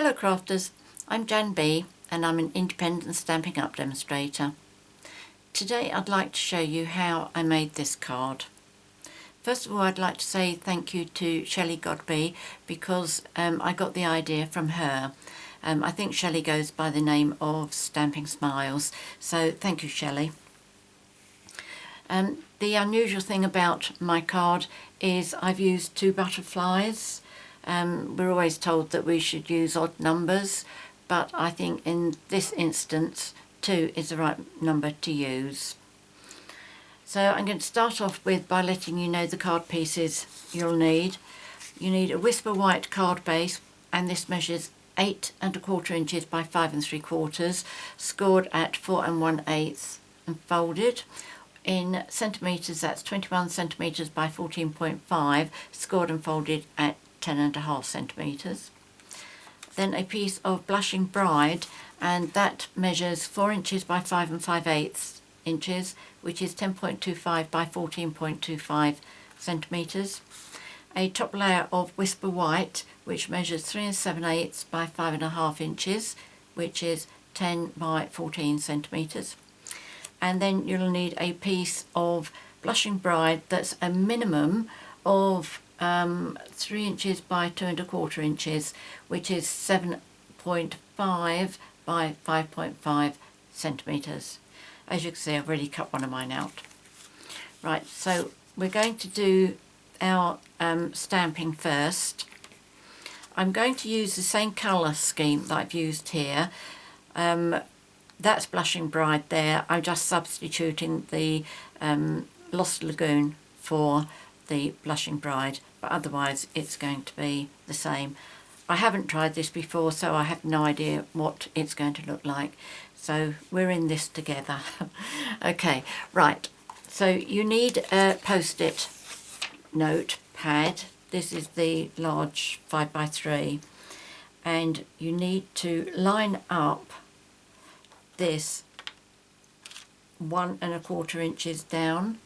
Hello crafters, I'm JanB and I'm an independent Stampin' Up demonstrator. Today I'd like to show you how I made this card. First of all, I'd like to say thank you to Shelly Godby because I got the idea from her. I think Shelly goes by the name of Stamping Smiles, so thank you Shelly. The unusual thing about my card is I've used 2 butterflies. We're always told that we should use odd numbers, but I think in this instance 2 is the right number to use. So I'm going to start off by letting you know the card pieces you'll need. You need a Whisper White card base, and this measures 8 1/4 inches by 5 3/4, scored at 4 1/8 and folded. In centimetres, that's 21 centimetres by 14.5, scored and folded at 10.5 centimetres. Then a piece of Blushing Bride, and that measures 4 inches by 5 5/8 inches, which is 10.25 by 14.25 centimetres. A top layer of Whisper White, which measures 3 7/8 by 5.5 inches, which is 10 by 14 centimetres. And then you'll need a piece of Blushing Bride that's a minimum of 3 inches by 2 1/4 inches, which is 7.5 by 5.5 centimetres. As you can see, I've already cut one of mine out. Right, so we're going to do our stamping first. I'm going to use the same colour scheme that I've used here. That's Blushing Bride there. I'm just substituting the Lost Lagoon for the Blushing Bride, but otherwise it's going to be the same. I haven't tried this before, so I have no idea what it's going to look like. So we're in this together. Okay, right. So you need a Post-it note pad. This is the large 5x3, and you need to line up this 1 1/4 inches down,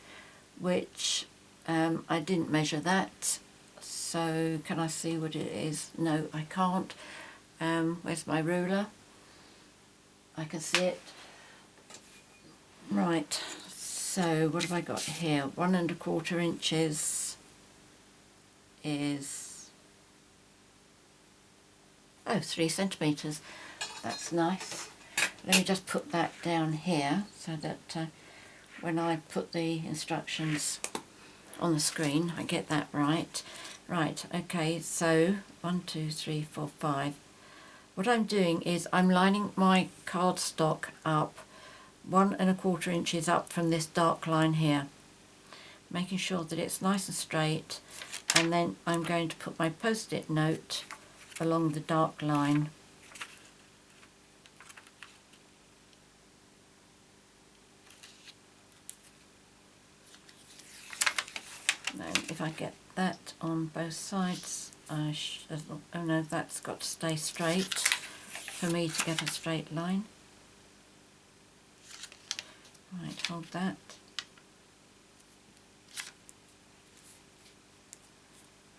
which I didn't measure that, so can I see what it is? No, I can't. Where's my ruler? I can see it. Right, so what have I got here? 1 1/4 inches is 3 centimetres. That's nice. Let me just put that down here so that when I put the instructions on the screen I get that right. Right, okay, so 1 2 3 4 5. What I'm doing is I'm lining my cardstock up 1 1/4 inches up from this dark line here, making sure that it's nice and straight, and then I'm going to put my Post-it note along the dark line. If I get that on both sides, oh no, that's got to stay straight for me to get a straight line. Right, hold that.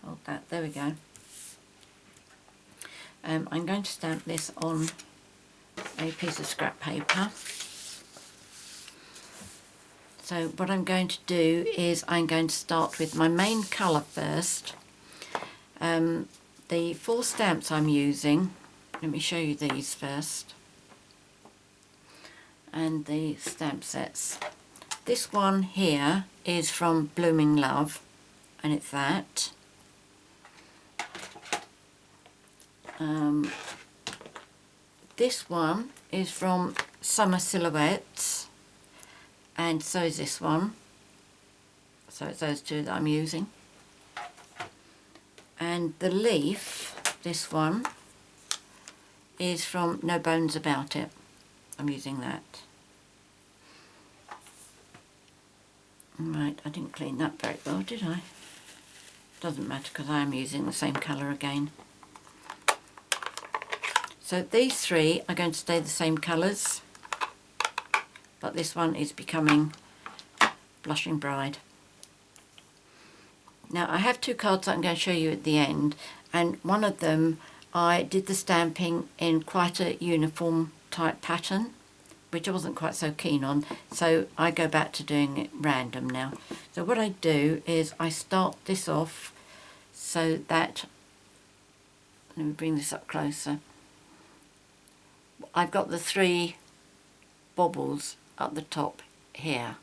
Hold that, there we go. I'm going to stamp this on a piece of scrap paper. So what I'm going to do is I'm going to start with my main colour first. The 4 stamps I'm using, let me show you these first, and the stamp sets. This one here is from Bloomin' Love, and it's that. This one is from Summer Silhouettes, and so is this one. So it's those 2 that I'm using. And the leaf, this one, is from No Bones About It. I'm using that. Right, I didn't clean that very well, did I? Doesn't matter because I am using the same colour again. So these 3 are going to stay the same colours, but this one is becoming Blushing Bride. Now I have 2 cards that I'm going to show you at the end, and one of them I did the stamping in quite a uniform type pattern, which I wasn't quite so keen on, so I go back to doing it random now. So what I do is I start this off so that, let me bring this up closer, I've got the 3 bobbles at the top here.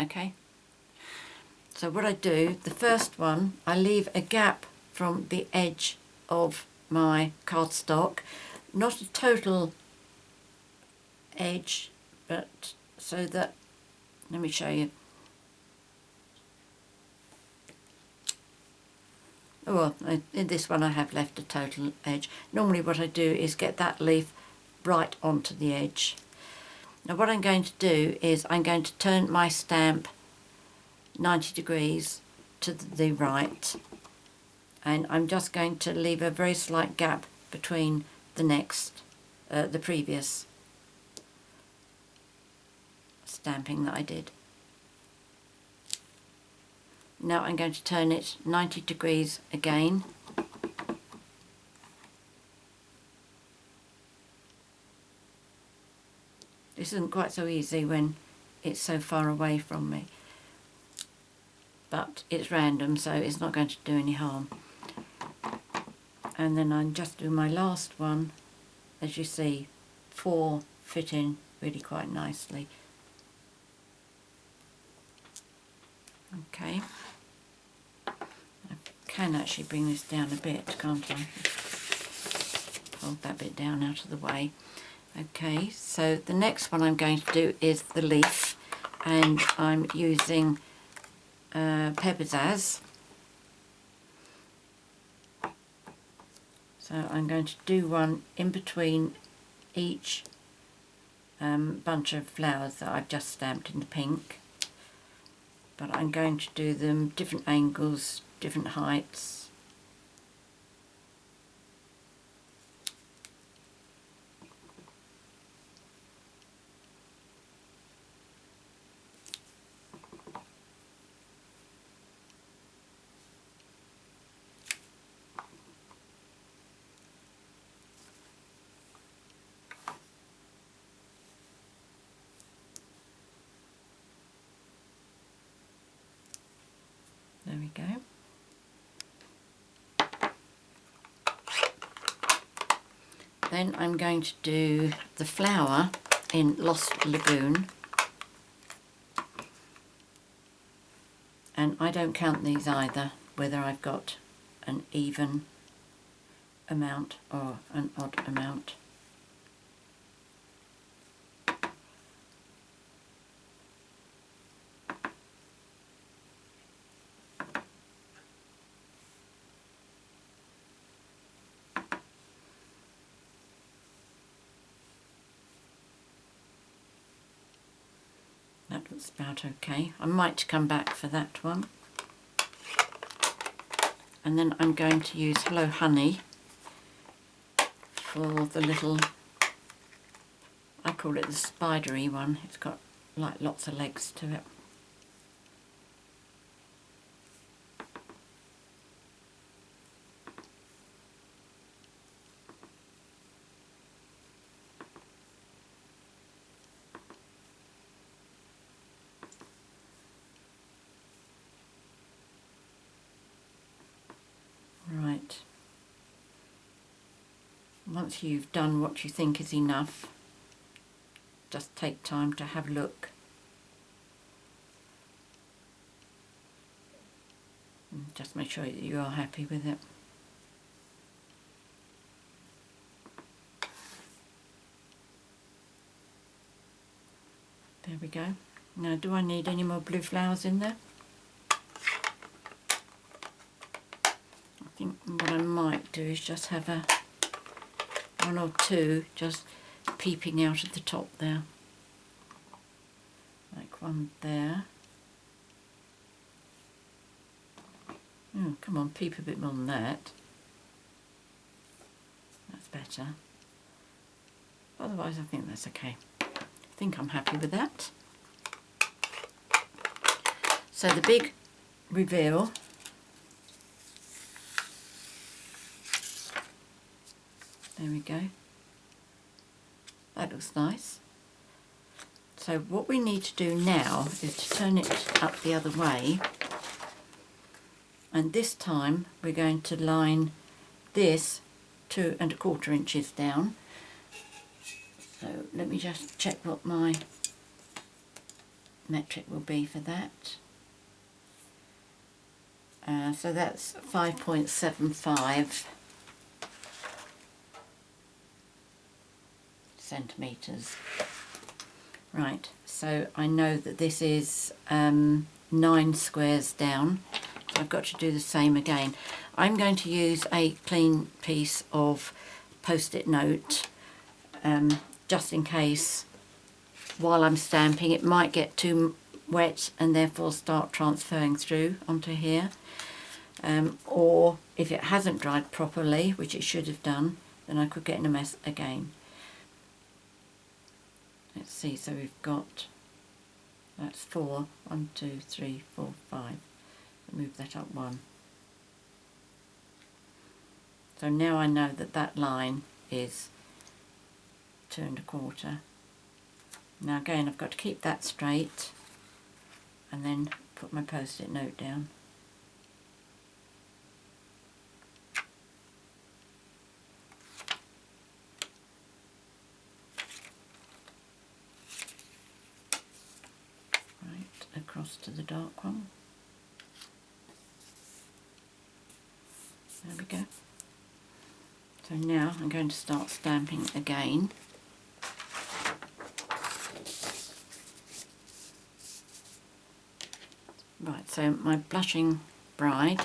Okay, so what I do, the first one, I leave a gap from the edge of my cardstock, not a total edge, but so that, let me show you. Oh, well, in this one I have left a total edge. Normally what I do is get that leaf right onto the edge. Now what I'm going to do is I'm going to turn my stamp 90 degrees to the right, and I'm just going to leave a very slight gap between the previous stamping that I did. Now I'm going to turn it 90 degrees again. This isn't quite so easy when it's so far away from me, but it's random, so it's not going to do any harm. And then I'm just doing my last one. As you see, 4 fit in really quite nicely. Okay, I can actually bring this down a bit, can't I? Hold that bit down out of the way. Okay, so the next one I'm going to do is the leaf, and I'm using Pear Pizzazz. So I'm going to do one in between each bunch of flowers that I've just stamped in the pink, but I'm going to do them different angles, different heights. There we go. Then I'm going to do the flower in Lost Lagoon. And I don't count these either, whether I've got an even amount or an odd amount. That looks about okay. I might come back for that one. And then I'm going to use Hello Honey for the little, I call it the spidery one. It's got like lots of legs to it. Right, once you've done what you think is enough, just take time to have a look. And just make sure that you are happy with it. There we go. Now, do I need any more blue flowers in there? I think what I might do is just have one or two just peeping out at the top there. Like one there. Oh, come on, peep a bit more than that. That's better. Otherwise I think that's okay. I think I'm happy with that. So the big reveal There we go. That looks nice. So what we need to do now is to turn it up the other way, and this time we're going to line this 2 1/4 inches down. So let me just check what my metric will be for that. So that's 5.75 centimetres. Right, so I know that this is 9 squares down, so I've got to do the same again. I'm going to use a clean piece of post-it note, just in case while I'm stamping it might get too wet and therefore start transferring through onto here. Or if it hasn't dried properly, which it should have done, then I could get in a mess again. Let's see, so we've got, that's 4, 1, 2, 3, 4, 5. Move that up 1. So now I know that that line is 2 1/4. Now again, I've got to keep that straight and then put my post-it note down. Across to the dark one. There we go. So now I'm going to start stamping again. Right, so my blushing bride.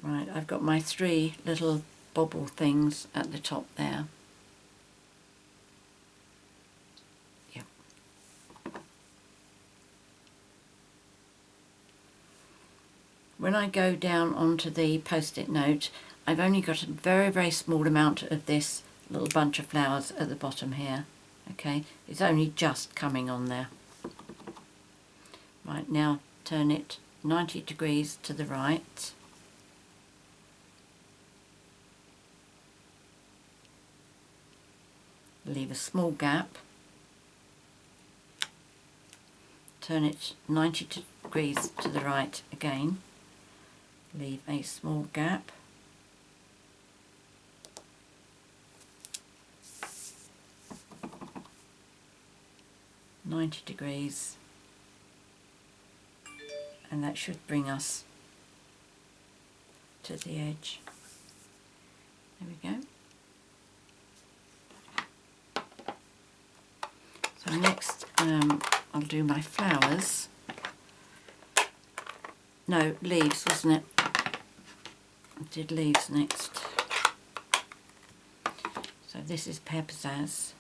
Right, I've got my 3 little bobble things at the top there. When I go down onto the post-it note, I've only got a very, very small amount of this little bunch of flowers at the bottom here. Okay, it's only just coming on there. Right, now turn it 90 degrees to the right. Leave a small gap. Turn it 90 degrees to the right again. Leave a small gap. (90 degrees), and that should bring us to the edge. There we go. So next I'll do my flowers. No, leaves, wasn't it? I did leaves next. So this is Pear Pizzazz.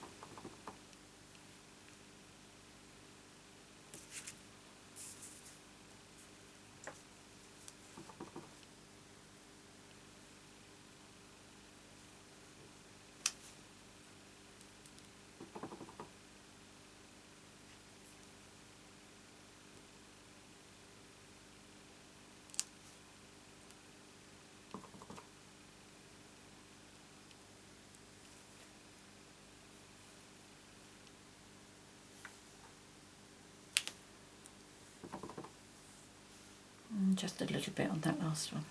Just a little bit on that last one.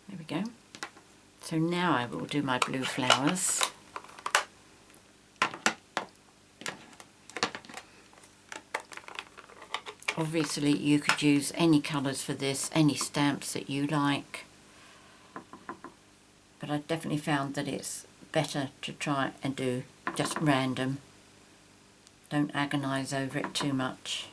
There we go. So now I will do my blue flowers. Obviously you could use any colours for this, any stamps that you like, but I definitely found that it's better to try and do just random. Don't agonise over it too much.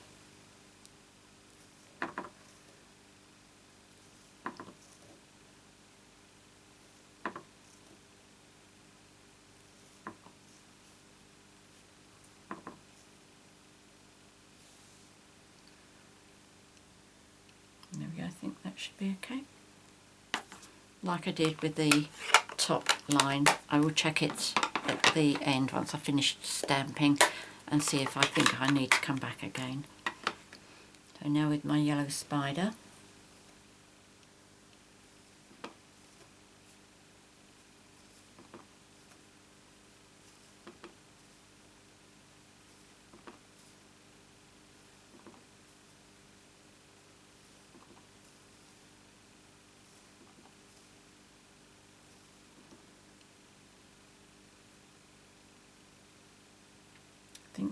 There we go, I think that should be okay. Like I did with the top line, I will check it at the end once I've finished stamping and see if I think I need to come back again. So now with my yellow spider,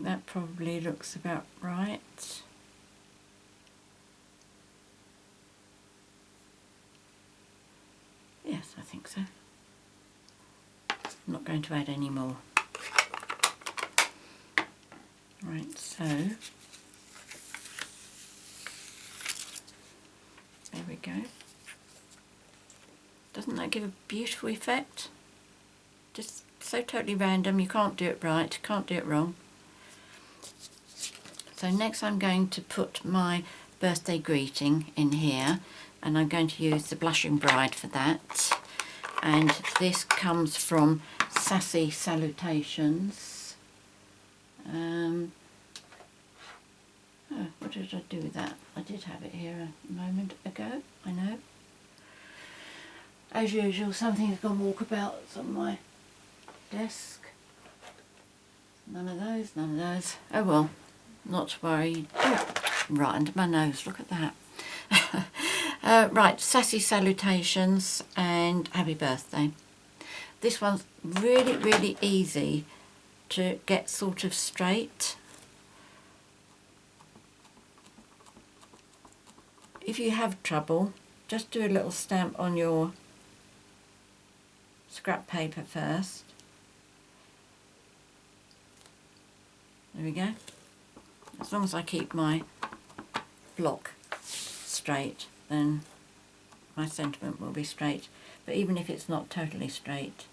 think that probably looks about right. Yes, I think so. I'm not going to add any more. Right, so there we go. Doesn't that give a beautiful effect? Just so totally random, you can't do it right, can't do it wrong. So next I'm going to put my birthday greeting in here, and I'm going to use the Blushing Bride for that. And this comes from Sassy Salutations. Oh, what did I do with that? I did have it here a moment ago, I know. As usual, something's gone walkabouts on my desk. None of those, none of those. Oh well, not to worry. Oh, right under my nose, look at that. Right, Sassy Salutations and Happy Birthday. This one's really, really easy to get sort of straight. If you have trouble, just do a little stamp on your scrap paper first. There we go. As long as I keep my block straight, then my sentiment will be straight. But even if it's not totally straight,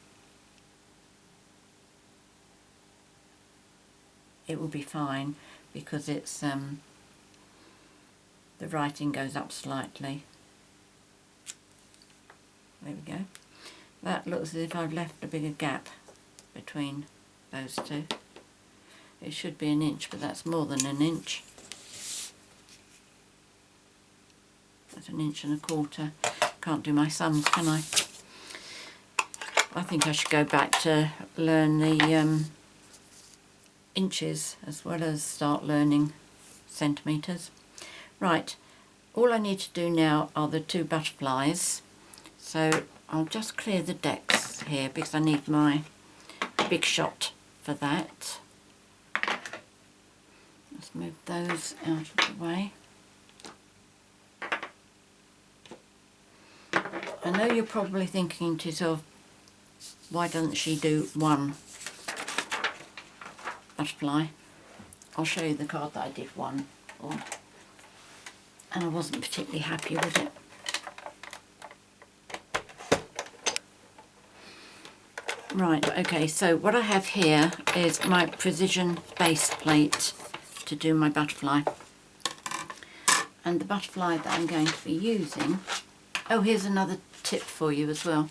it will be fine, because it's the writing goes up slightly. There we go. That looks as if I've left a bigger gap between those two. It should be 1 inch, but that's more than 1 inch. That's 1.25 inches. Can't do my sums, can I? I think I should go back to learn the inches as well as start learning centimetres. Right, all I need to do now are the 2 butterflies. So I'll just clear the decks here because I need my big shot for that. Let's move those out of the way. I know you're probably thinking to yourself, why doesn't she do 1 butterfly? I'll show you the card that I did 1 on, and I wasn't particularly happy with it. Right, okay, so what I have here is my precision base plate to do my butterfly. And the butterfly that I'm going to be using, oh, here's another tip for you as well.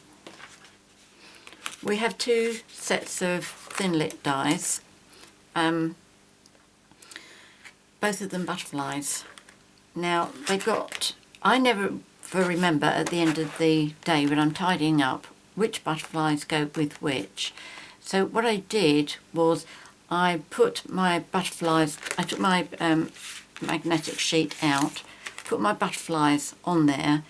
We have 2 sets of thin lit dies, both of them butterflies. Now, they've got, I never remember at the end of the day when I'm tidying up which butterflies go with which. So what I did was I put my butterflies, I took my magnetic sheet out, put my butterflies on there,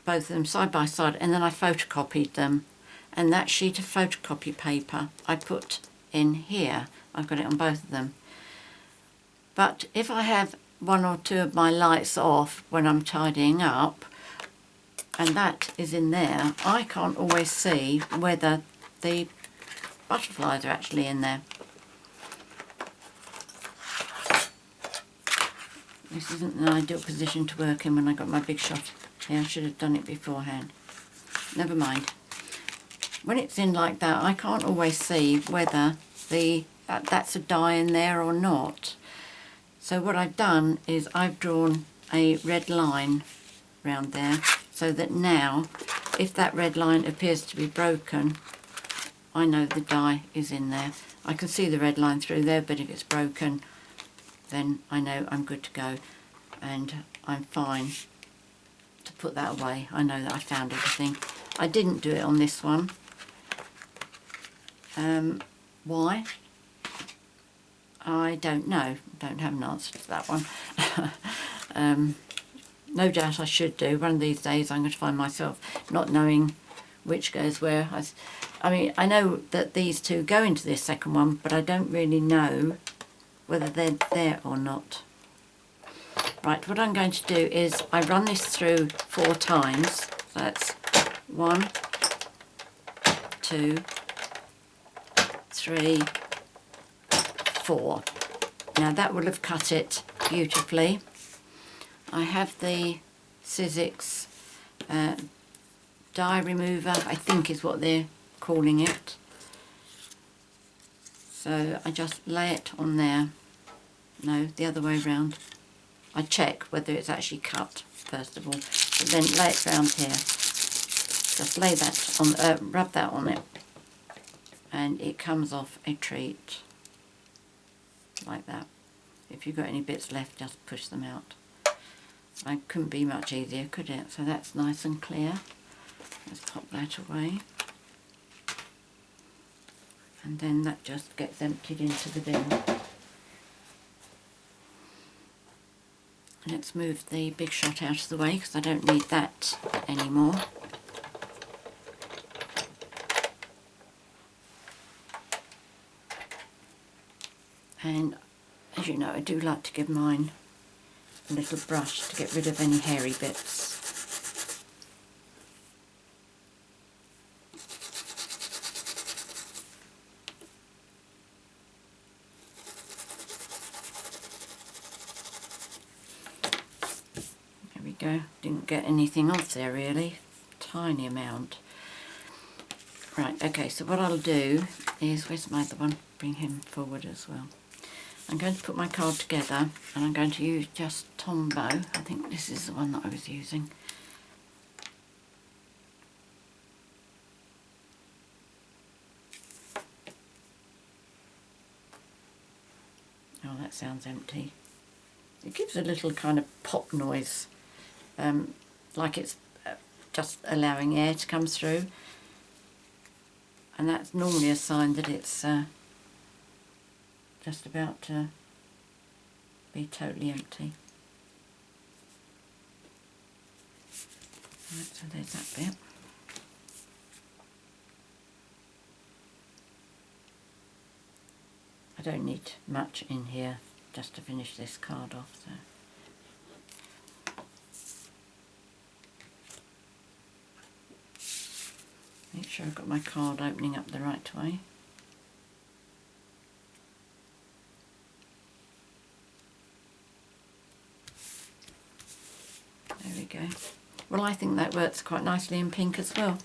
both of them side by side, and then I photocopied them. And that sheet of photocopy paper I put in here. I've got it on both of them. But if I have 1 or 2 of my lights off when I'm tidying up, and that is in there, I can't always see whether the butterflies are actually in there. This isn't an ideal position to work in when I got my big shot here. I should have done it beforehand. Never mind. When it's in like that, I can't always see whether that's a die in there or not. So what I've done is I've drawn a red line round there, so that now, if that red line appears to be broken, I know the die is in there. I can see the red line through there, but if it's broken, then I know I'm good to go, and I'm fine to put that away. I know that I found everything. I didn't do it on this one. Why? I don't know. Don't have an answer to that one. No doubt I should do. One of these days I'm going to find myself not knowing which goes where. I mean, I know that these two go into this second one, but I don't really know whether they're there or not. Right, what I'm going to do is I run this through 4 times. So that's 1, 2, 3, 4. Now that will have cut it beautifully. I have the Sizzix die remover, I think is what they're calling it. So I just lay it on there. No, the other way round. I check whether it's actually cut first of all, but then lay it round here. Just lay that on, rub that on it, and it comes off a treat like that. If you've got any bits left, just push them out. It couldn't be much easier, could it? So that's nice and clear. Let's pop that away. And then that just gets emptied into the bin. Let's move the big shot out of the way because I don't need that anymore. And as you know, I do like to give mine a little brush to get rid of any hairy bits. There we go, didn't get anything off there really, tiny amount. Right, okay, so what I'll do is, where's my other one? Bring him forward as well. I'm going to put my card together and I'm going to use just Tombow. I think this is the one that I was using. Oh, that sounds empty. It gives a little kind of pop noise, like it's just allowing air to come through. And that's normally a sign that it's just about to be totally empty. Right, so there's that bit. I don't need much in here just to finish this card off, so. Make sure I've got my card opening up the right way. There we go. Well, I think that works quite nicely in pink as well.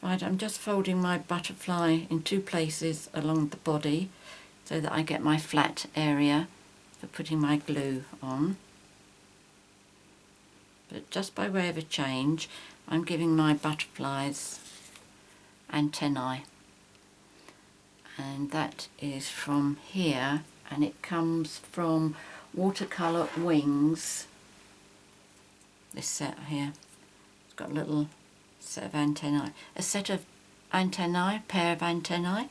Right, I'm just folding my butterfly in 2 places along the body so that I get my flat area for putting my glue on. But just by way of a change, I'm giving my butterflies antennae, and that is from here, and it comes from Watercolour Wings. This set here, it's got a little set of antennae, a set of antennae, pair of antennae,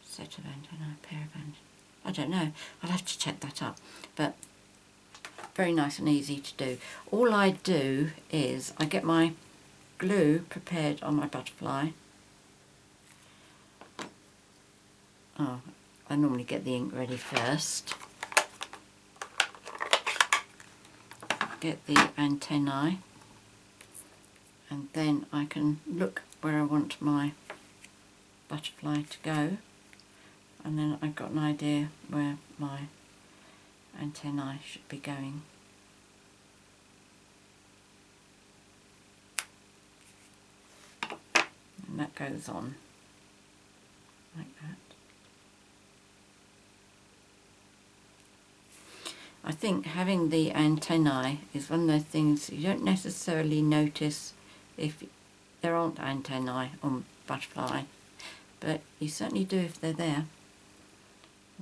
set of antennae, pair of antennae. I don't know, I'll have to check that up, but very nice and easy to do. All I do is I get my glue prepared on my butterfly. Oh, I normally get the ink ready first. Get the antennae, and then I can look where I want my butterfly to go, and then I've got an idea where my antennae should be going. And that goes on like that. I think having the antennae is one of those things you don't necessarily notice if there aren't antennae on butterfly, but you certainly do if they're there.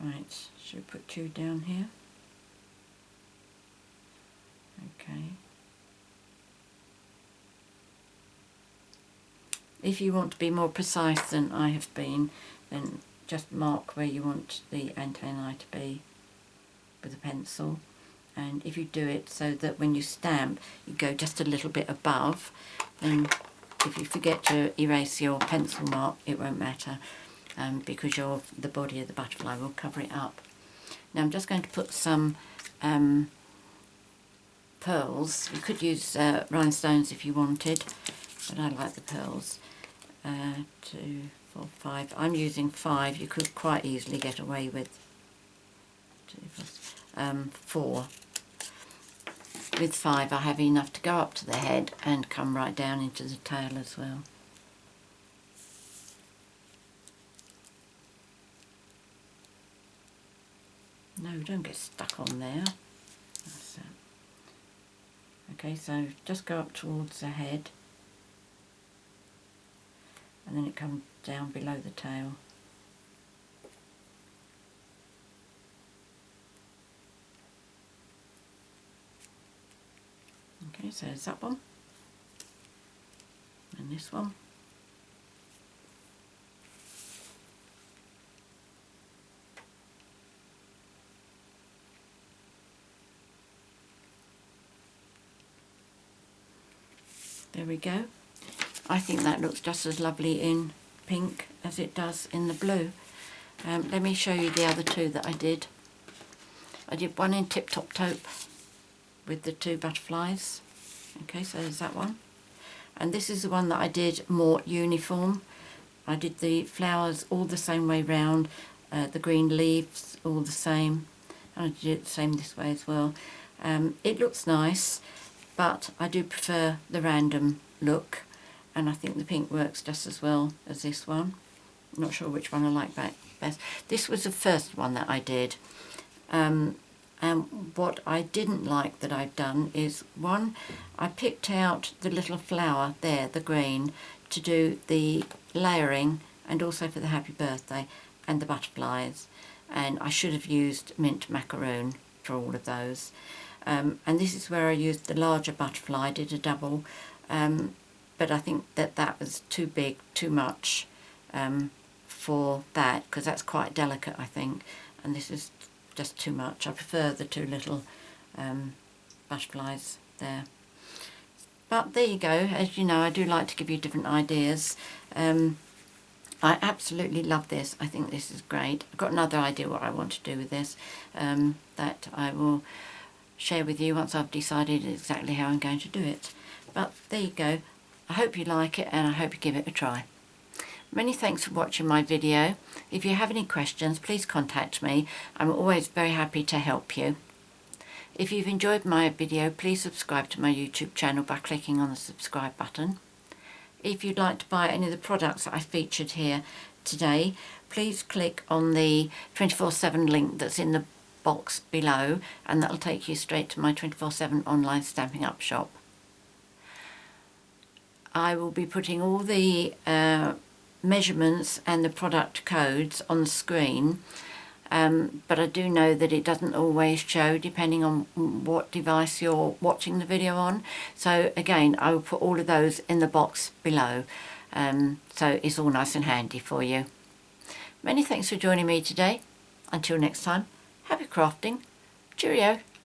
Right, should we put you down here? Okay. If you want to be more precise than I have been, then just mark where you want the antennae to be with a pencil, and if you do it so that when you stamp you go just a little bit above, then if you forget to erase your pencil mark, it won't matter, because the body of the butterfly will cover it up. Now I'm just going to put some pearls. You could use rhinestones if you wanted, but I like the pearls. 2, 4, 5. I'm using 5. You could quite easily get away with 4. With 5 I have enough to go up to the head and come right down into the tail as well. No, don't get stuck on there. That's it. Okay, so just go up towards the head, and then it comes down below the tail. Okay, so there's that one, and this one. There we go. I think that looks just as lovely in pink as it does in the blue. Let me show you the other two that I did. I did one in Tip Top Taupe with the 2 butterflies. Okay, so there's that one. And this is the one that I did more uniform. I did the flowers all the same way round, the green leaves all the same. And I did it the same this way as well. It looks nice, but I do prefer the random look, and I think the pink works just as well as this one. I'm not sure which one I like best. This was the first one that I did. And what I didn't like that I've done is, one, I picked out the little flower there, the green, to do the layering and also for the happy birthday and the butterflies. And I should have used mint macaroon for all of those. And this is where I used the larger butterfly, I did a double, but I think that was too big, too much for that, because that's quite delicate, I think, and this is just too much. I prefer the 2 little butterflies there. But there you go. As you know, I do like to give you different ideas. I absolutely love this. I think this is great. I've got another idea what I want to do with this that I will share with you once I've decided exactly how I'm going to do it. But there you go. I hope you like it, and I hope you give it a try. Many thanks for watching my video. If you have any questions, please contact me. I'm always very happy to help you. If you've enjoyed my video, please subscribe to my YouTube channel by clicking on the subscribe button. If you'd like to buy any of the products that I featured here today, please click on the 24/7 link that's in the box below, and that'll take you straight to my 24/7 online Stampin' Up shop. I will be putting all the measurements and the product codes on the screen, but I do know that it doesn't always show depending on what device you're watching the video on. So again, I will put all of those in the box below, so it's all nice and handy for you. Many thanks for joining me today. Until next time, happy crafting. Cheerio.